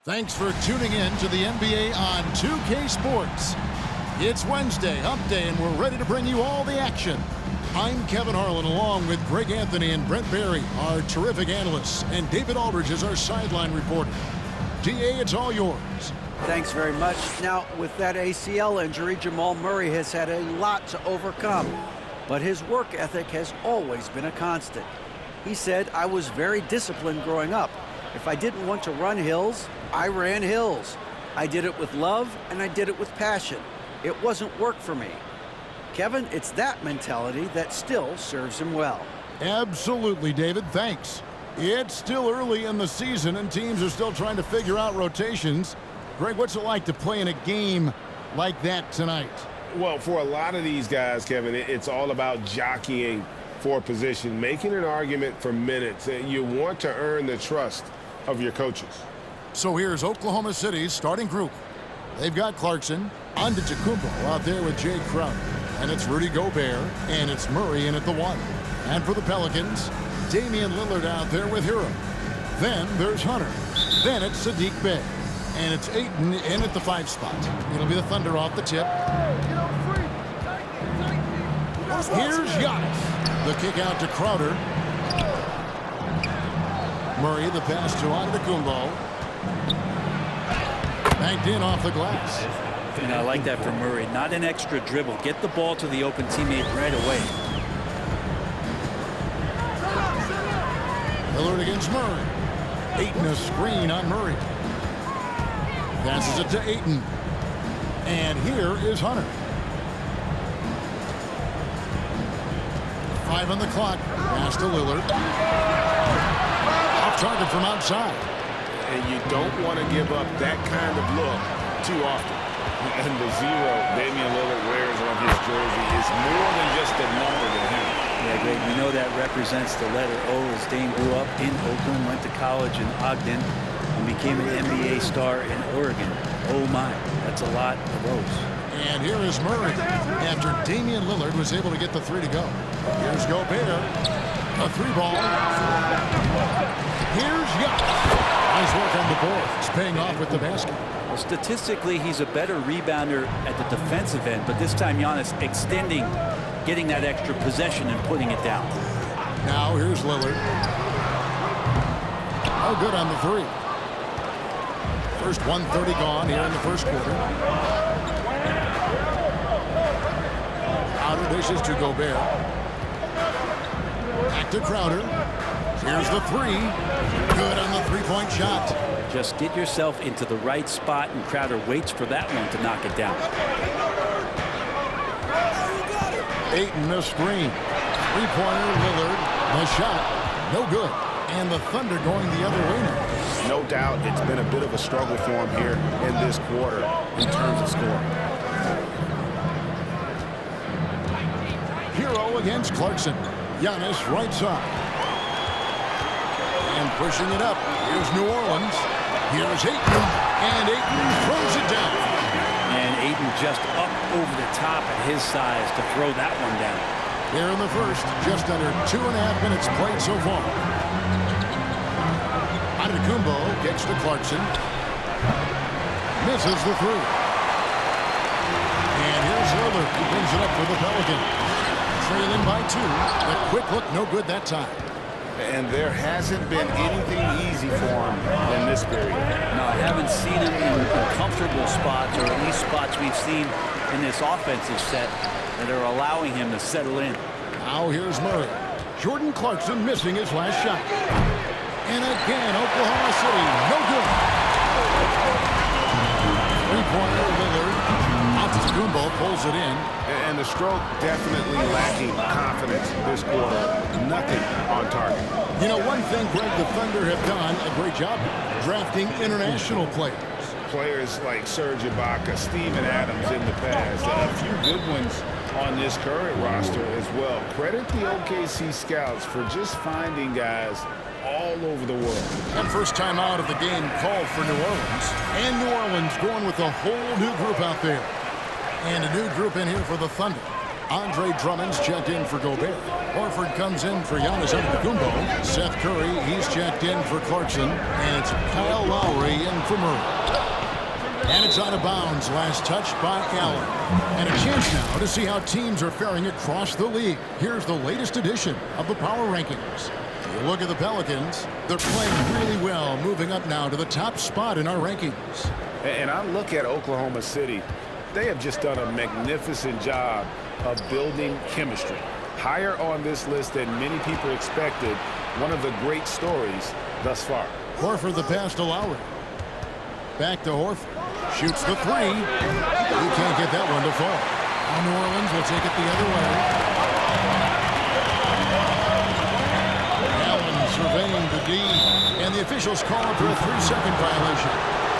Thanks for tuning in to the NBA on 2K Sports. It's Wednesday, Hump Day, and we're ready to bring you all the action. I'm Kevin Harlan, along with Greg Anthony and Brent Barry, our terrific analysts, and David Aldridge is our sideline reporter. DA, it's all yours. Thanks very much. Now, with that ACL injury, Jamal Murray has had a lot to overcome, but his work ethic has always been a constant. He said, "I was very disciplined growing up. If I didn't want to run hills, I ran hills. I did it with love, and I did it with passion. It wasn't work for me." Kevin, it's that mentality that still serves him well. Absolutely, David. Thanks. It's still early in the season, and teams are still trying to figure out rotations. Greg, what's it like to play in a game like that tonight? Well, for a lot of these guys, Kevin, it's all about jockeying for position, making an argument for minutes. You want to earn the trust of your coaches. So here's Oklahoma City's starting group. They've got Clarkson, Antetokounmpo out there with Jay Crowder, and it's Rudy Gobert, and it's Murray in at the 1. And for the Pelicans, Damian Lillard out there with Hero. Then there's Hunter. Then it's Sadiq Bey. And it's Ayton in at the 5 spot. It'll be the Thunder off the tip. Here's Giannis. The kick out to Crowder. Murray, the pass to Antetokounmpo. Banked in off the glass. And I like that from Murray. Not an extra dribble. Get the ball to the open teammate right away. Lillard against Murray. Ayton a screen on Murray. Passes it to Ayton. And here is Hunter. 5 on the clock. Pass to Lillard. Off target from outside. And you don't want to give up that kind of look too often. And the 0 Damian Lillard wears on his jersey is more than just a number to him. Yeah, Greg, we know that represents the letter O, as Dame grew up in Oakland, went to college in Ogden, and became an NBA star in Oregon. Oh my, that's a lot of O's. And here is Murray after Damian Lillard was able to get the 3 to go. Here's Gobert. A 3 ball. Here's Giannis. Nice work on the board. It's paying off with the basket. Well, statistically, he's a better rebounder at the defensive end, but this time Giannis extending, getting that extra possession and putting it down. Now here's Lillard. Oh, good on the 3. First 1:30 gone here in the first quarter. Crowder dishes to Gobert. Back to Crowder. Here's the 3. Good on the 3-point shot. Just get yourself into the right spot, and Crowder waits for that one to knock it down. Ayton a screen. 3-pointer, Lillard. The shot. No good. And the Thunder going the other way now. No doubt it's been a bit of a struggle for him here in this quarter in terms of scoring. Hero against Clarkson. Giannis right side. And pushing it up. Here's New Orleans. Here's Ayton. And Ayton throws it down. And Ayton just up over the top at his size to throw that one down. Here in the first, just under 2.5 minutes played so far. Antetokounmpo gets to Clarkson. Misses the 3. And here's Lillard. He brings it up for the Pelicans. Trailing by 2. The quick look, no good that time. And there hasn't been anything easy for him in this period. No, I haven't seen him in comfortable spots, or at least spots we've seen in this offensive set that are allowing him to settle in. Now here's Murray. Jordan Clarkson missing his last shot. And again, Oklahoma City, no good. 3-pointer Lillard. Antetokounmpo pulls it in. And the stroke definitely lacking confidence this quarter. Nothing on target. You know, one thing, Greg, the Thunder have done a great job drafting international players. Players like Serge Ibaka, Steven Adams in the past. A few good ones on this current roster as well. Credit the OKC scouts for just finding guys all over the world. And first time out of the game called for New Orleans. And New Orleans going with a whole new group out there. And a new group in here for the Thunder. Andre Drummond's checked in for Gobert. Horford comes in for Giannis Antetokounmpo. Seth Curry, he's checked in for Clarkson. And it's Kyle Lowry in for Murray. And it's out of bounds. Last touch by Allen. And a chance now to see how teams are faring across the league. Here's the latest edition of the Power Rankings. You look at the Pelicans. They're playing really well, moving up now to the top spot in our rankings. And I look at Oklahoma City. They have just done a magnificent job of building chemistry. Higher on this list than many people expected. One of the great stories thus far. Horford the pass to Lowry. Back to Horford. Shoots the three. You can't get that one to fall. New Orleans will take it the other way. Allen surveying the D. And the officials call for a 3-second violation.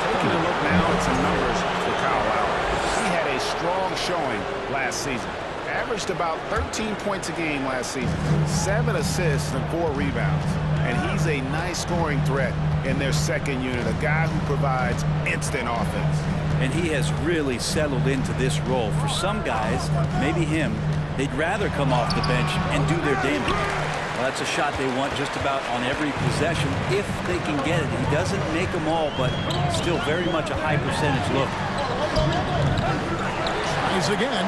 Taking a look now at some numbers for Kyle Lowry. He had a strong showing last season. Averaged about 13 points a game last season. 7 assists and 4 rebounds. And he's a nice scoring threat in their second unit. A guy who provides instant offense. And he has really settled into this role. For some guys, maybe him, they'd rather come off the bench and do their damage. Well, that's a shot they want just about on every possession if they can get it. He doesn't make them all, but still very much a high percentage look. Tries again.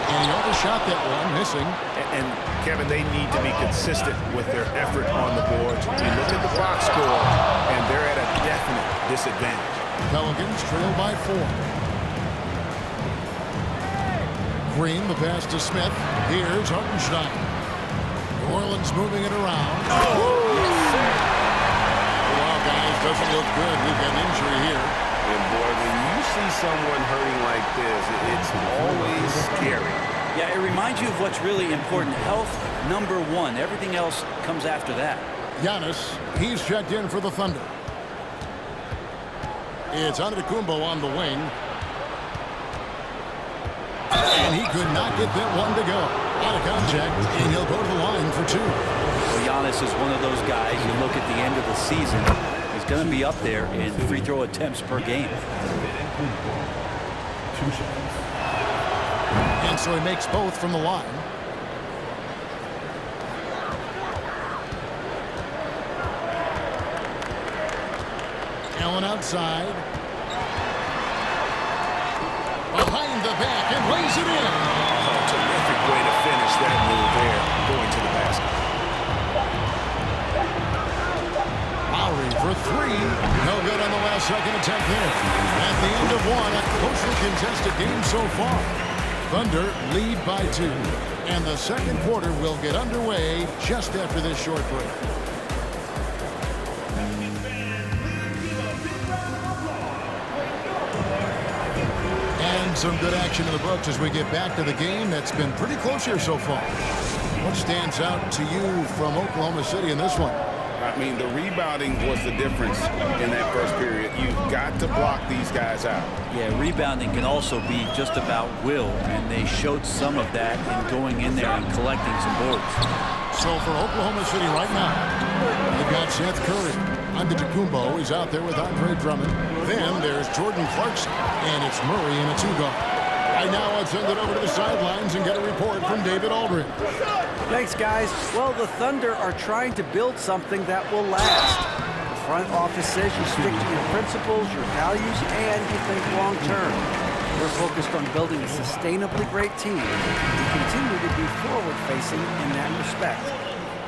And he overshot that one, missing. And Kevin, they need to be consistent with their effort on the boards. You look at the box score, and they're at a definite disadvantage. Pelicans trail by 4. Green, the pass to Smith. Here's Hartenstein. New Orleans moving it around. Wow, guys, doesn't look good. We've got an injury here. And boy, when you see someone hurting like this, it's always scary. Yeah, it reminds you of what's really important. Health, number one. Everything else comes after that. Giannis, he's checked in for the Thunder. It's Antetokounmpo on the wing. And he could not get that one to go. Out of contact, and he'll go to the line for 2. Well, Giannis is one of those guys, you look at the end of the season, he's going to be up there in free throw attempts per game. And so he makes both from the line. Allen outside. Behind the back and lays it in. Oh, terrific way to finish that move there, going to the basket. Lowry for 3. No good on the last second attempt there. At the end of one, a closely contested game so far. Thunder lead by 2. And the second quarter will get underway just after this short break. And some good action in the books as we get back to the game that's been pretty close here so far. What stands out to you from Oklahoma City in this one? I mean, the rebounding was the difference in that first period. You've got to block these guys out. Yeah, rebounding can also be just about will, and they showed some of that in going in there and collecting some boards. So for Oklahoma City right now, they've got Seth Curry. Antetokounmpo is out there with Andre Drummond. Then there's Jordan Clarkson, and it's Murray in a 2-guard. Right now, I'll send it over to the sidelines and get a report from David Aldridge. Thanks, guys. Well, the Thunder are trying to build something that will last. The front office says you stick to your principles, your values, and you think long-term. We're focused on building a sustainably great team. We continue to be forward-facing in that respect.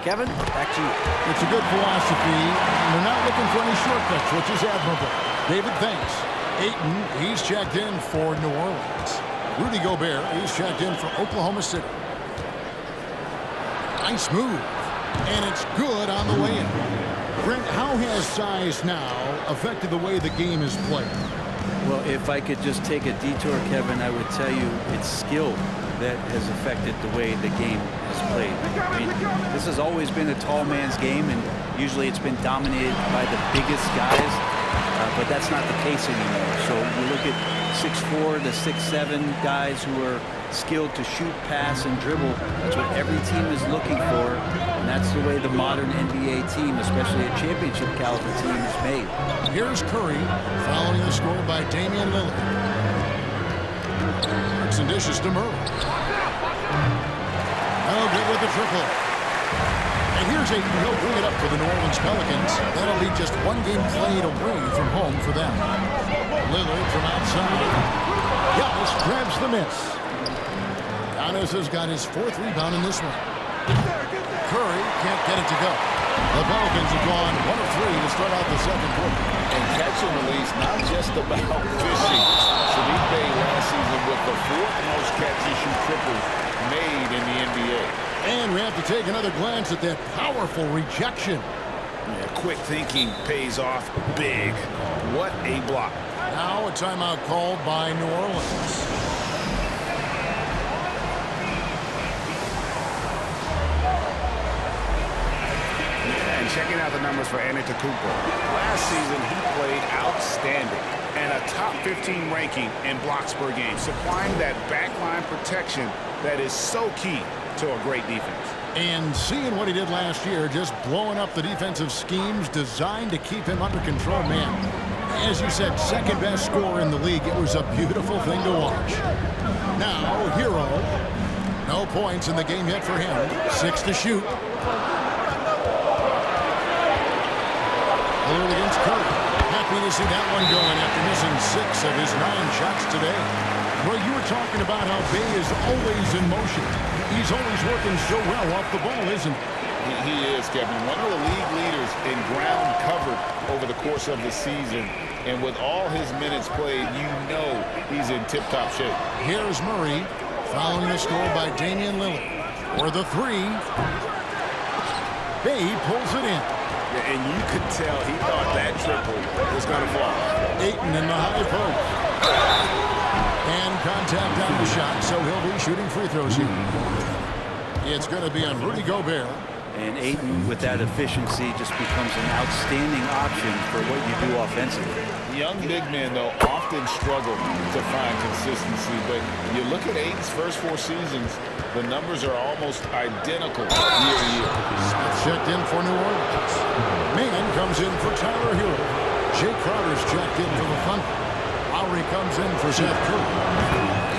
Kevin, back to you. It's a good philosophy, and they're not looking for any shortcuts, which is admirable. David, thanks. Ayton, he's checked in for New Orleans. Rudy Gobert, he's checked in for Oklahoma City. Nice move, and it's good on the way in. Brent, how has size now affected the way the game is played? Well, if I could just take a detour, Kevin, I would tell you it's skill that has affected the way the game has played. I mean, this has always been a tall man's game, and usually it's been dominated by the biggest guys, but that's not the case anymore. So you look at 6'4" to 6'7" guys who are skilled to shoot, pass, and dribble. That's what every team is looking for, and that's the way the modern NBA team, especially a championship caliber team, is made. Here's Curry, following the score by Damian Lillard. It's and dishes to Murray. good with the triple. And here's Ayton. He'll bring it up for the New Orleans Pelicans. That'll be just one game played away from home for them. Lillard from outside. Giannis grabs the miss. Giannis has got his 4th rebound in this one. Curry can't get it to go. The Pelicans have gone 1 of 3 to start out the second quarter. And catch and release, not just about fishing. Sadiq Bey last season with the 4th most catch-and-shoot triples made in the NBA. And we have to take another glance at that powerful rejection. Yeah, quick thinking pays off big. What a block. Now a timeout called by New Orleans. And checking out the numbers for Antetokounmpo. Last season, he played outstanding and a top 15 ranking in blocks per game, supplying that backline protection that is so key to a great defense. And seeing what he did last year, just blowing up the defensive schemes designed to keep him under control, man. As you said, second best scorer in the league. It was a beautiful thing to watch. Now, Hero. No points in the game yet for him. 6 to shoot. Lillard against Curry. Happy to see that one going after missing 6 of his 9 shots today. Well, you were talking about how Bey is always in motion. He's always working so well off the ball, isn't he? He is, Kevin. One of the league leaders in ground covered over the course of the season. And with all his minutes played, you know he's in tip-top shape. Here's Murray following the score by Damian Lillard. For the 3. Bey pulls it in. Yeah, and you could tell he thought that triple was going to fall. Ayton in the high post. And contact on the shot, so he'll be shooting free throws here. It's going to be on Rudy Gobert. And Ayton, with that efficiency, just becomes an outstanding option for what you do offensively. Young big men, though, often struggle to find consistency. But you look at Ayton's first 4 seasons, the numbers are almost identical year to year. Smith checked in for New Orleans. Mann comes in for Tyler Hero. Jay Crowder's checked in for the Thunder. Lowry comes in for Seth Curry.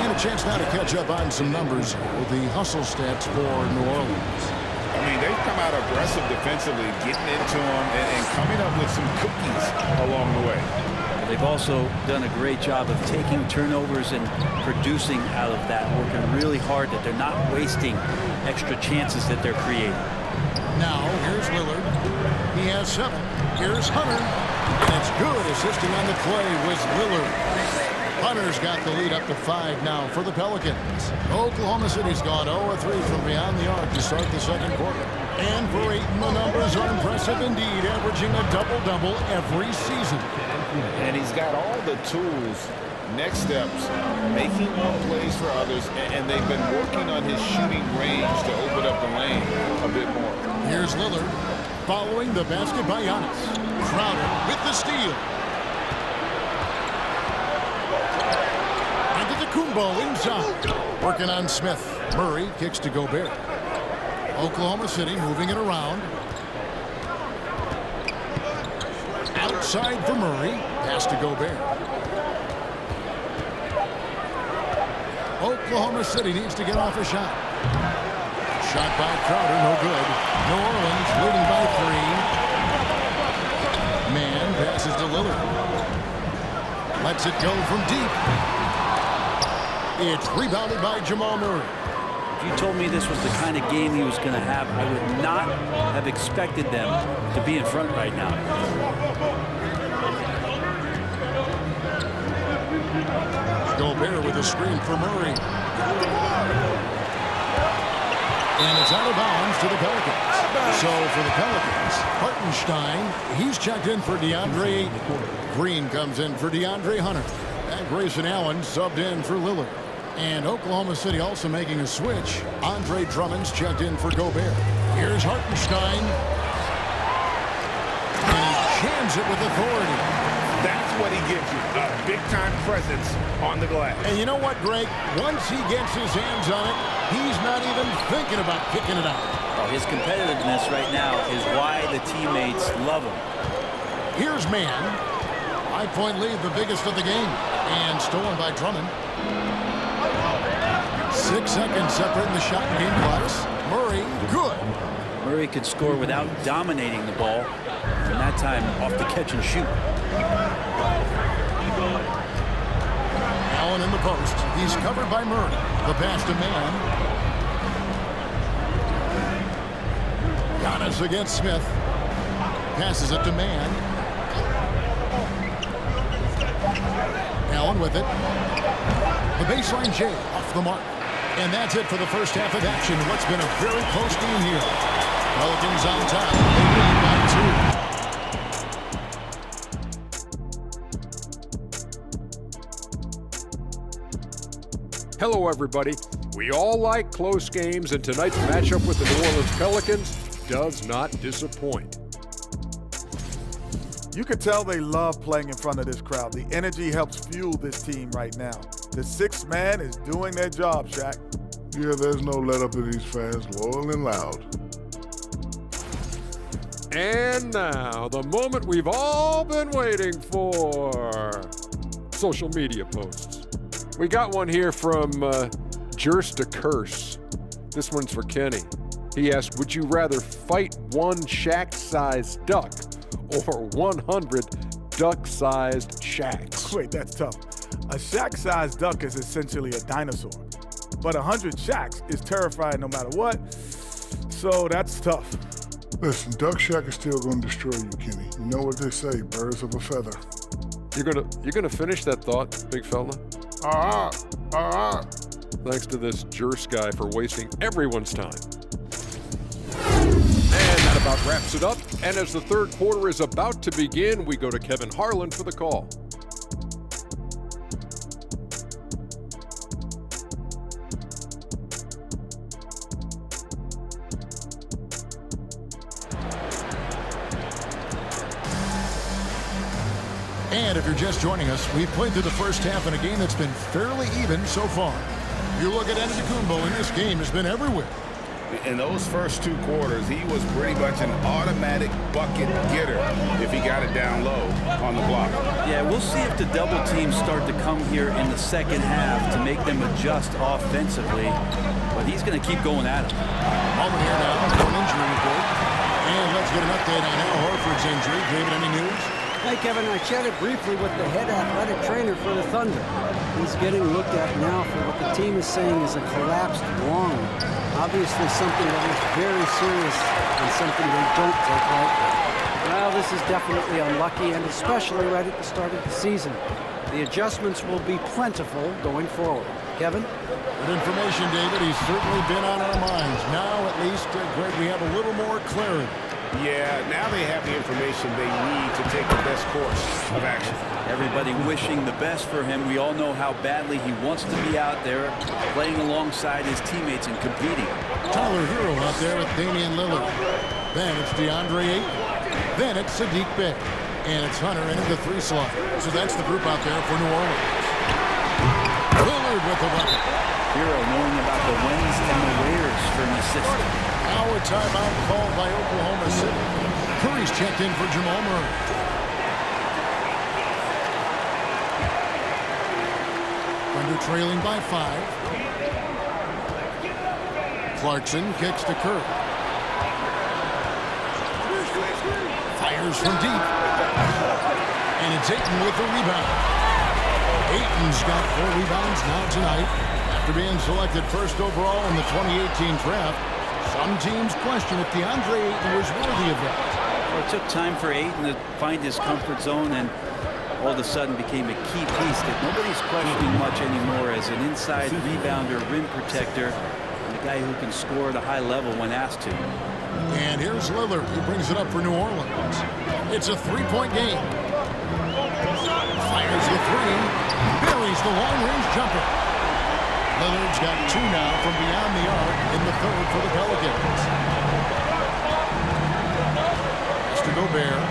And a chance now to catch up on some numbers with the hustle stats for New Orleans. I mean, they've come out aggressive defensively, getting into them and coming up with some cookies along the way. They've also done a great job of taking turnovers and producing out of that, working really hard that they're not wasting extra chances that they're creating. Now, here's Lillard. He has 7. Here's Hunter. And it's good. Assisting on the play was Lillard. Hunter's got the lead up to 5 now for the Pelicans. Oklahoma City's gone 0-3 from beyond the arc to start the second quarter. And for Ayton, the numbers are impressive indeed, averaging a double-double every season. And he's got all the tools, next steps, making more plays for others, and they've been working on his shooting range to open up the lane a bit more. Here's Lillard following the basket by Giannis. Crowder with the steal. Kumbo inside. Working on Smith. Murray kicks to Gobert. Oklahoma City moving it around. Outside for Murray. Pass to Gobert. Oklahoma City needs to get off a shot. Shot by Crowder, no good. New Orleans leading by 3. Mann passes to Lillard. Lets it go from deep. It's rebounded by Jamal Murray. If you told me this was the kind of game he was going to have, I would not have expected them to be in front right now. Gobert with a screen for Murray. And it's out of bounds to the Pelicans. So for the Pelicans, Hartenstein, he's checked in for DeAndre Ayton. Green comes in for DeAndre Hunter. And Grayson Allen subbed in for Lillard. And Oklahoma City also making a switch. Andre Drummond's checked in for Gobert. Here's Hartenstein. And he jams it with authority. That's what he gives you, a big-time presence on the glass. And you know what, Greg? Once he gets his hands on it, he's not even thinking about kicking it out. Oh, his competitiveness right now is why the teammates love him. Here's Mann. 5-point lead, the biggest of the game. And stolen by Drummond. 6 seconds separating the shot and game clocks. Murray, good. Murray could score without dominating the ball, and that time off the catch and shoot. Allen in the post. He's covered by Murray. The pass to Mann. Giannis against Smith. Passes it to Mann. Allen with it. The baseline J off the mark. And that's it for the first half of action. What's been a very close game here. Pelicans on top. They lead by 2. Hello, everybody. We all like close games, and tonight's matchup with the New Orleans Pelicans does not disappoint. You could tell they love playing in front of this crowd. The energy helps fuel this team right now. The sixth man is doing their job, Shaq. Yeah, there's no let up in these fans, loyal and loud. And now, the moment we've all been waiting for. Social media posts. We got one here from Jerst to Curse. This one's for Kenny. He asked, would you rather fight one Shaq-sized duck or 100 duck-sized Shaqs? Wait, that's tough. A Shaq-sized duck is essentially a dinosaur, but 100 Shaqs is terrifying no matter what, so that's tough. Listen, Duck Shack is still going to destroy you, Kenny. You know what they say, birds of a feather. You're gonna finish that thought, big fella? Thanks to this Jerse guy for wasting everyone's time. And that about wraps it up. And as the third quarter is about to begin, we go to Kevin Harlan for the call. And if you're just joining us, we've played through the first half in a game that's been fairly even so far. You look at Antetokounmpo, and this game has been everywhere. In those first 2 quarters, he was pretty much an automatic bucket getter if he got it down low on the block. Yeah, we'll see if the double teams start to come here in the second half to make them adjust offensively. But he's going to keep going at it. Moment here now for an injury report. And let's get an update on Al Horford's injury. David, any news? Hey, Kevin, I chatted briefly with the head athletic trainer for the Thunder. He's getting looked at now for what the team is saying is a collapsed lung. Obviously something that is very serious and something they don't take lightly. Well, this is definitely unlucky, and especially right at the start of the season. The adjustments will be plentiful going forward. Kevin? Good information, David. He's certainly been on our minds. Now, at least, Greg, we have a little more clarity. Yeah, now they have the information they need to take the best course of action. Everybody wishing the best for him. We all know how badly he wants to be out there playing alongside his teammates and competing. Tyler Hero out there with Damian Lillard. Then it's DeAndre Ayton. Then it's Sadiq Bey. And it's Hunter into the 3 slot. So that's the group out there for New Orleans. Lillard with the weapon. Hero knowing about the whens and the wheres for an assist. Now a timeout called by Oklahoma City. Curry's checked in for Jamal Murray. Thunder trailing by 5. Clarkson kicks to Curry. Fires from deep. And it's Ayton with the rebound. Ayton's got 4 rebounds now tonight. After being selected first overall in the 2018 draft, some teams question if DeAndre Ayton was worthy of that. Well, it took time for Ayton to find his comfort zone, and all of a sudden became a key piece that nobody's questioning much anymore as an inside rebounder, rim protector, and a guy who can score at a high level when asked to. And here's Lillard, who brings it up for New Orleans. It's a 3-point game. Fires the 3, buries the long-range jumper. Lillard's got 2 now from beyond the arc in the 3rd for the Pelicans. It's to Gobert.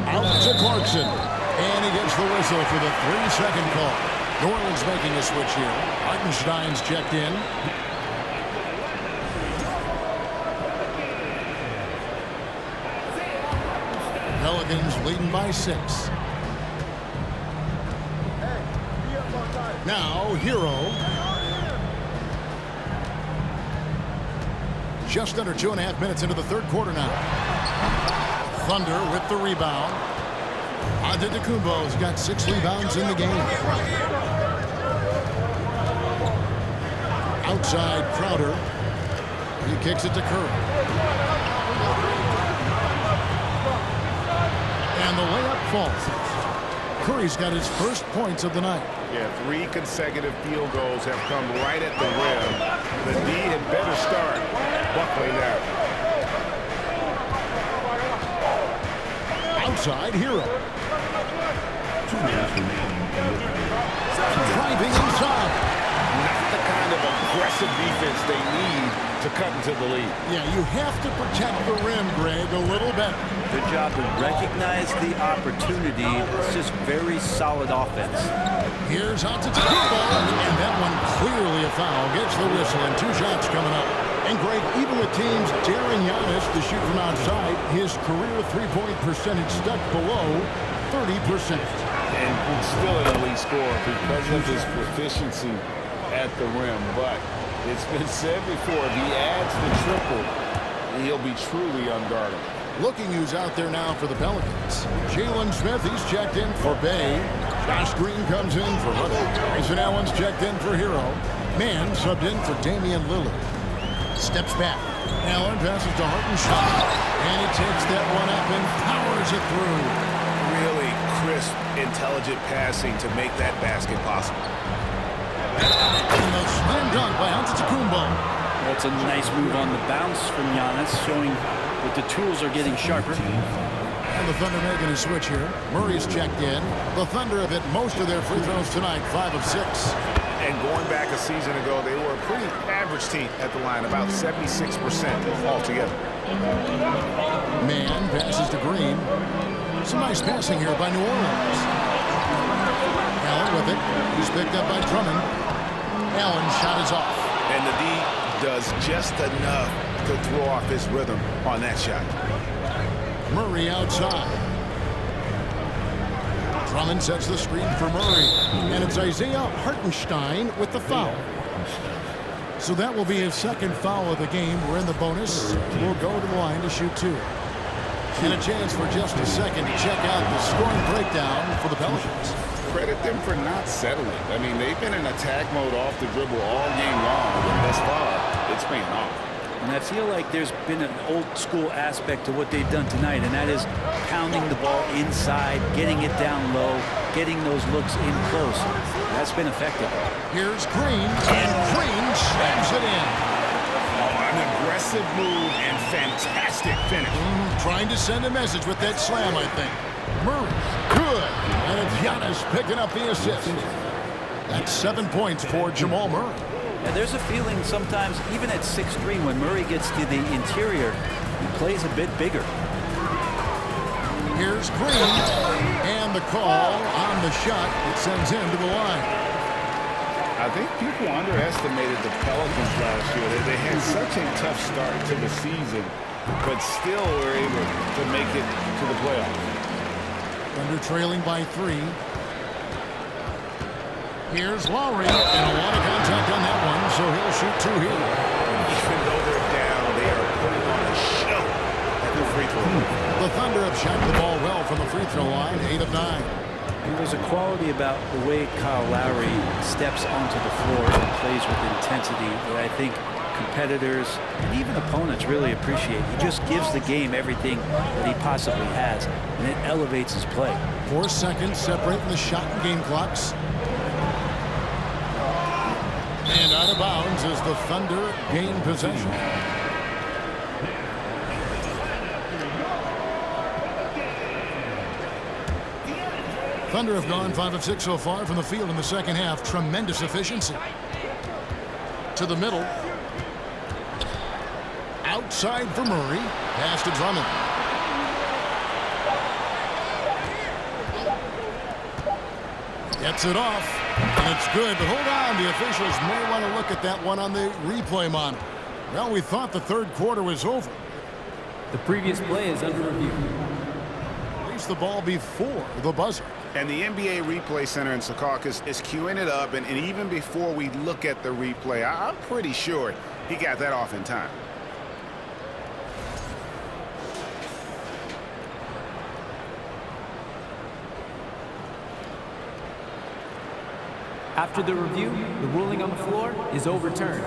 Out to Clarkson. And he gets the whistle for the 3-second call. New Orleans making a switch here. Hartenstein's checked in. Pelicans leading by 6. Now, Hero. Just under 2.5 minutes into the third quarter now. Thunder with the rebound. Antetokounmpo's got 6 rebounds in the game. Outside, Crowder. He kicks it to Curry. And the layup falls. Curry's got his first points of the night. Yeah, 3 consecutive field goals have come right at the rim. The D had better start buckling out. Outside, Hero. Driving inside. Not the kind of aggressive defense they need to cut into the lead. Yeah, you have to protect the rim, Greg, a little better. Good job to recognize the opportunity. It's just very solid offense. Here's Antetokounmpo, and that one clearly a foul. Gets the whistle, and 2 shots coming up. And Greg, even with teams daring Giannis to shoot from outside, his career three-point percentage stuck below 30%. And still an elite scorer because of his proficiency at the rim. But it's been said before, if he adds the triple, he'll be truly unguardable. Looking who's out there now for the Pelicans. Jalen Smith, he's checked in for Bay. Josh Green comes in for Ruther. Grayson Allen's checked in for Hero. Mann subbed in for Damian Lillard. Steps back. Allen passes to Hartenstein. And he takes that one up and powers it through. Really crisp, intelligent passing to make that basket possible. And the slam dunk by Antetokounmpo. That's a nice move on the bounce from Giannis, showing that the tools are getting sharper. And the Thunder making a switch here. Murray's checked in. The Thunder have hit most of their free throws tonight, 5 of 6. And going back a season ago, they were a pretty average team at the line, about 76% altogether. Mann passes to Green. Some nice passing here by New Orleans. Allen with it. He's picked up by Drummond. Allen's shot is off. And the D does just enough to throw off his rhythm on that shot. Murray outside. Drummond sets the screen for Murray. And it's Isaiah Hartenstein with the foul. So that will be his second foul of the game. We're in the bonus. We'll go to the line to shoot 2. And a chance for just a second to check out the scoring breakdown for the Pelicans. Credit them for not settling. I mean, they've been in attack mode off the dribble all game long, and thus far, it's paying off. And I feel like there's been an old school aspect to what they've done tonight, and that is pounding the ball inside, getting it down low, getting those looks in close. That's been effective. Here's Green, and Green slams it in. Oh, an aggressive move and fantastic finish. Trying to send a message with that slam, I think. Murray, good. And it's Giannis picking up the assist. That's 7 points for Jamal Murray. And there's a feeling sometimes, even at 6'3", when Murray gets to the interior, he plays a bit bigger. Here's Green, and the call on the shot. It sends him to the line. I think people underestimated the Pelicans last year. They had such a tough start to the season, but still were able to make it to the playoffs. Thunder trailing by 3. Here's Lowry, and a lot of contact on that one, so he'll shoot 2 here. Even though they're down, they are putting on a show at the free throw line. The Thunder have shot the ball well from the free throw line, 8 of 9. And there's a quality about the way Kyle Lowry steps onto the floor and plays with intensity that I think competitors and even opponents really appreciate. He just gives the game everything that he possibly has, and it elevates his play. 4 seconds separating the shot and game clocks. And out of bounds as the Thunder gain possession. Thunder have gone 5 of 6 so far from the field in the second half. Tremendous efficiency. To the middle. Outside for Murray. Pass to Drummond. Gets it off. And it's good, but hold on. The officials may want to look at that one on the replay monitor. Well, we thought the third quarter was over. The previous play is under review. Release the ball before the buzzer. And the NBA Replay Center in Secaucus is queuing it up, and even before we look at the replay, I'm pretty sure he got that off in time. After the review, the ruling on the floor is overturned.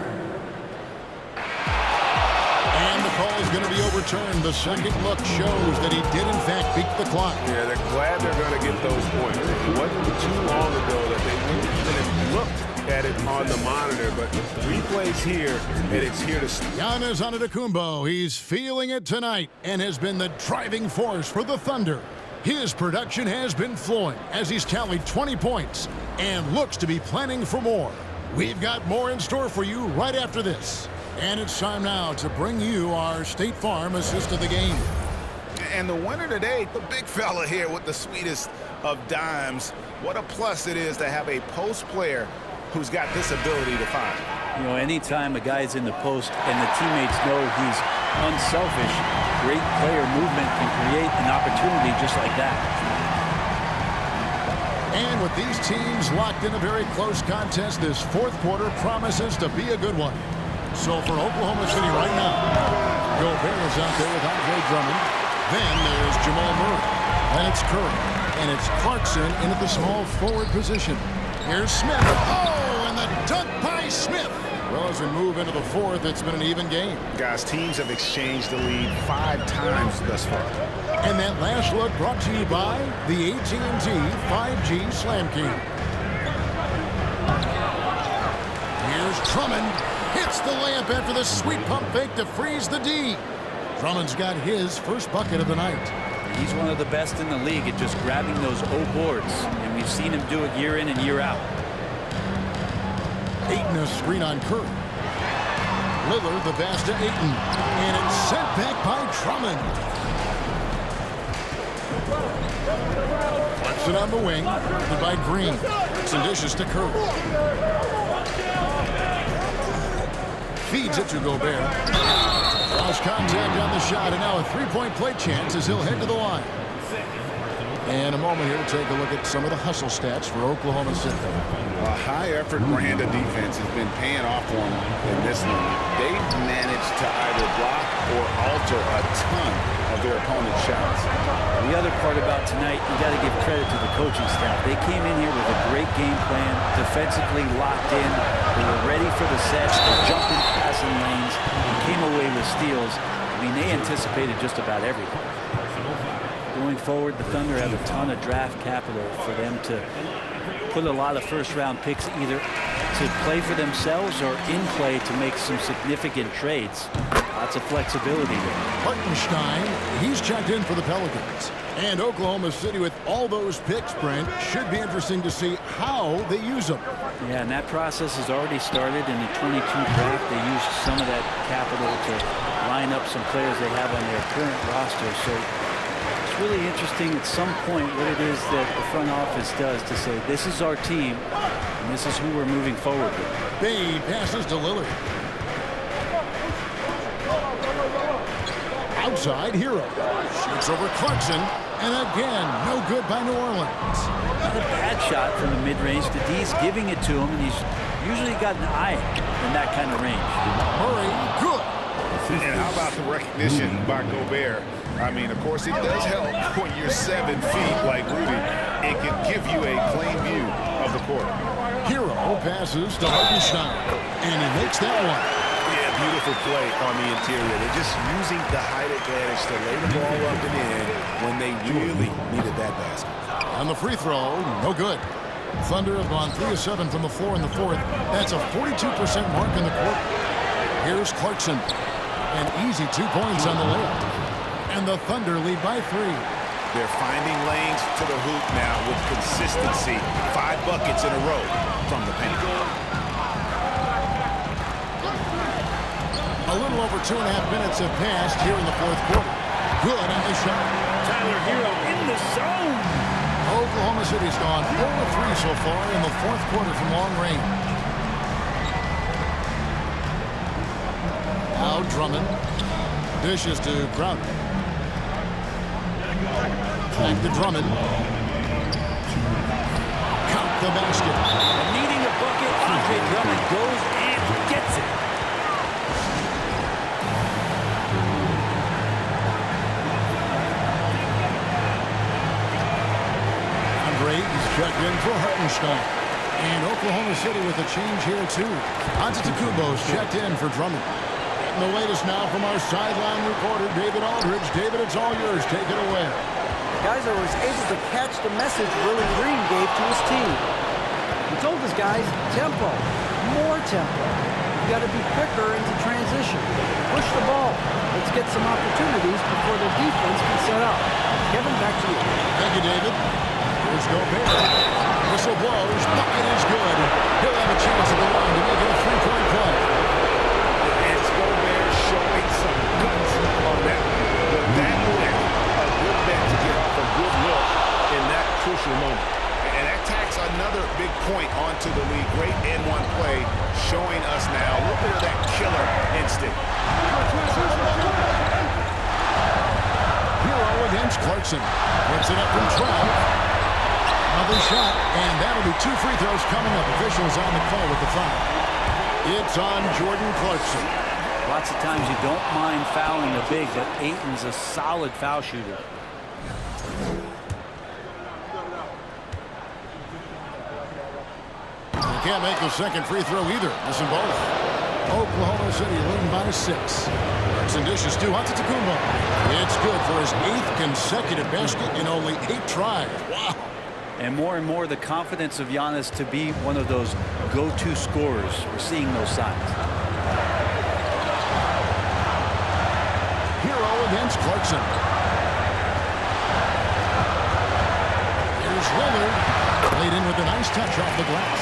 And the call is going to be overturned. The second look shows that he did, in fact, beat the clock. Yeah, they're glad they're going to get those points. It wasn't too long ago that they wouldn't even have looked at it on the monitor, but replay's here, and it's here to stay. Giannis Antetokounmpo, he's feeling it tonight and has been the driving force for the Thunder. His production has been flowing as he's tallied 20 points and looks to be planning for more. We've got more in store for you right after this. And it's time now to bring you our State Farm assist of the game. And the winner today, the big fella here with the sweetest of dimes. What a plus it is to have a post player who's got this ability to find. You know, anytime a guy's in the post and the teammates know he's unselfish, great player movement can create an opportunity just like that. And with these teams locked in a very close contest, this fourth quarter promises to be a good one. So for Oklahoma City right now, Gobert is out there with Andre Drummond. Then there's Jamal Murray. And it's Curry. And it's Clarkson in at the small forward position. Here's Smith. Oh, and the dunk by Smith. Well, as we move into the fourth, it's been an even game. Guys, teams have exchanged the lead 5 times thus far. And that last look brought to you by the AT&T 5G Slam King. Here's Drummond. Hits the layup after the sweet pump fake to freeze the D. Drummond's got his first bucket of the night. He's one of the best in the league at just grabbing those O boards, and we've seen him do it year in and year out. Ayton a screen on Curry. Lillard the pass to Ayton, and it's sent back by Drummond. Flips it on the wing, by Green. Some dishes to Curry. Feeds it to Gobert. Lost contact on the shot, and now a three-point play chance as he'll head to the line. And a moment here to take a look at some of the hustle stats for Oklahoma City. A high-effort brand of defense has been paying off for them in this one. They've managed to either block or alter a ton of their opponent's shots. The other part about tonight, you got to give credit to the coaching staff. They came in here with a great game plan, defensively locked in. They were ready for the sets. They jumped in passing lanes and came away with steals. I mean, they anticipated just about everything. Going forward, the Thunder have a ton of draft capital for them to put a lot of first-round picks either to play for themselves or in play to make some significant trades. Lots of flexibility there. Hartenstein, he's checked in for the Pelicans. And Oklahoma City, with all those picks, Brent, should be interesting to see how they use them. Yeah, and that process has already started in the 22 draft. They used some of that capital to line up some players they have on their current roster. So it's really interesting at some point what it is that the front office does to say, this is our team, and this is who we're moving forward with. Bay passes to Lillard. Outside, Hero. Shoots over Clarkson. And again, no good by New Orleans. Not a bad shot from the mid-range. The D's giving it to him, and he's usually got an eye in that kind of range. Murray, good. And how about the recognition by Gobert? I mean, of course, it does help when you're 7 feet like Rudy. It can give you a clean view of the court. Hero passes to Hartenstein, and he makes that one. Yeah, beautiful play on the interior. They're just using the height advantage to lay the ball up and in when they really needed that basket. On the free throw, no good. Thunder have gone 3 of 7 from the floor in the fourth. That's a 42% mark in the quarter. Here's Clarkson. An easy 2 points on the layup. And the Thunder lead by 3. They're finding lanes to the hoop now with consistency. 5 buckets in a row from the paint. A little over 2.5 minutes have passed here in the fourth quarter. Good on the shot. Tyler Hero in the zone. Oklahoma City's gone 4-3 so far in the fourth quarter from long range. Now Drummond. Dishes to Crowder. Back to Drummond. the basket. And needing a bucket, Andre Drummond goes and gets it. Andre is checked in for Hartenstein. And Oklahoma City with a change here, too. Antetokounmpo's checked in for Drummond. And the latest now from our sideline reporter, David Aldridge. David, it's all yours. Take it away. Guys, I was able to catch the message Willie Green gave to his team. He told his guys, tempo, more tempo. You got to be quicker into transition. Push the ball. Let's get some opportunities before the defense can set up. Kevin, back to you. Thank you, David. Here's Gobert. Whistle blows. Bucket is good. He'll have a chance at the line to make it a three-point play. And Gobert showing some guts on that. But that bet, a good bet to get off a good look in that crucial moment. And that tacks another big point onto the league. Great N1 play showing us now. Look at that killer instinct. Hero against Clarkson. Puts it up from 12. Another shot, and that'll be 2 free throws coming up. Officials on the call with the foul. It's on Jordan Clarkson. Lots of times you don't mind fouling a big, but Ayton's a solid foul shooter. Can't make the second free throw either. Missing both. Oklahoma City leading by 6. Clarkson dishes to Antetokounmpo. It's good for his 8th consecutive basket in only 8 tries. Wow. And more the confidence of Giannis to be one of those go-to scorers. We're seeing those signs. Hero against Clarkson. Here's Lillard. Laid in with a nice touch off the glass.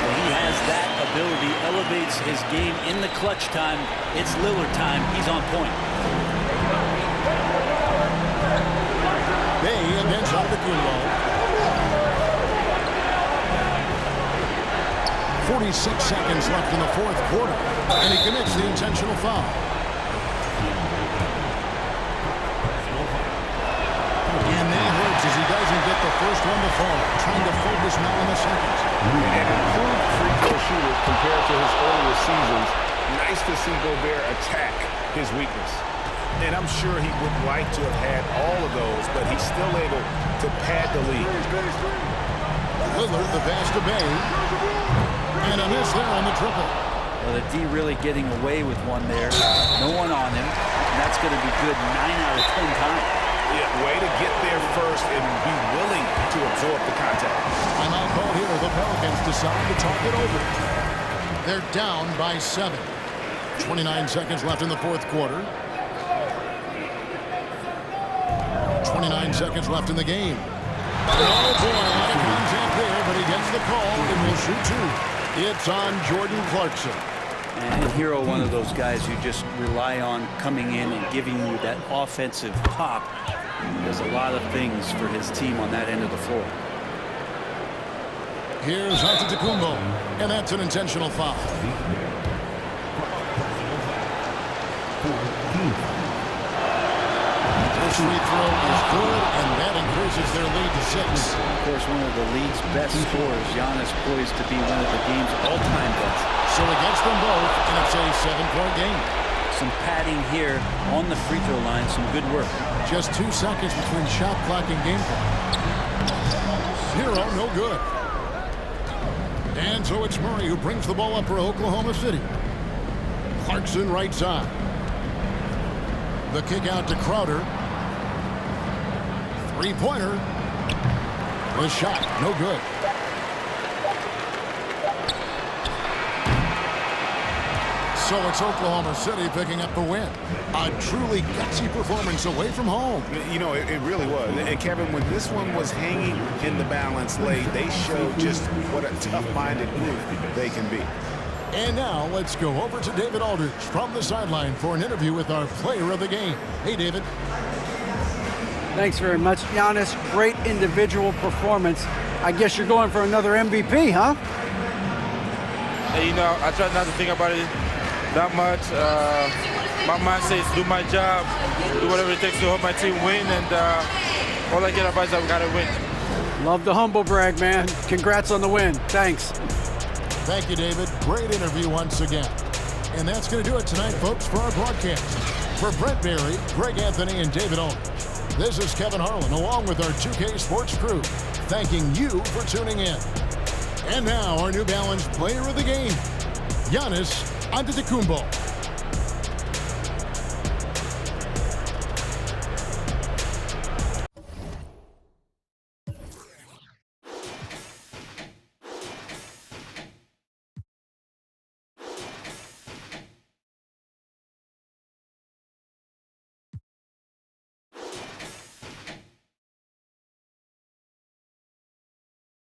He has that ability, elevates his game in the clutch time. It's Lillard time. He's on point. Bay against Antetokounmpo. 46 seconds left in the 4th quarter, and he commits the intentional foul. And that hurts as he doesn't get the first one to fall. Trying to focus now on the second. And improved free throw shooters compared to his earlier seasons. Nice to see Gobert attack his weakness. And I'm sure he would like to have had all of those, but he's still able to pad the lead. Lillard, the pass to Bay. And a miss there on the triple. Well, the D really getting away with one there. No one on him. And that's going to be good 9 out of 10 times. Yeah, way to get there first and be willing to absorb the contact. Timeout call here. The Pelicans decide to talk it over. They're down by 7. 29 seconds left in the 4th quarter. 29 seconds left in the game. Oh boy, a lot of contact there, but he gets the call and will shoot 2. It's on Jordan Clarkson. And Hero, one of those guys who just rely on coming in and giving you that offensive pop. He does a lot of things for his team on that end of the floor. Here's Antetokounmpo, and that's an intentional foul. This free throw is good, and that increases their lead to 6. Of course, one of the league's best scorers. Giannis poised to be one of the game's all-time best. So he gets them both, and it's a 7-point game. Some padding here on the free throw line. Some good work. Just 2 seconds between shot clock and game clock. Hero, no good. And so it's Murray who brings the ball up for Oklahoma City. Clarkson right side. The kick out to Crowder. Three-pointer. The shot, no good. So it's Oklahoma City picking up the win. A truly gutsy performance away from home. You know, it really was. And Kevin, when this one was hanging in the balance late, they showed just what a tough-minded group they can be. And now let's go over to David Aldridge from the sideline for an interview with our player of the game. Hey, David. Thanks very much, Giannis. Great individual performance. I guess you're going for another MVP, huh? And, you know, I try not to think about it that much. My mindset is do my job, do whatever it takes to help my team win, and all I care about is that we got to win. Love the humble brag, man. Congrats on the win. Thanks. Thank you, David. Great interview once again. And that's going to do it tonight, folks, for our broadcast. For Brent Berry, Greg Anthony, and David Owens, this is Kevin Harlan, along with our 2K Sports crew, thanking you for tuning in. And now, our New Balance player of the game, Giannis Antetokounmpo.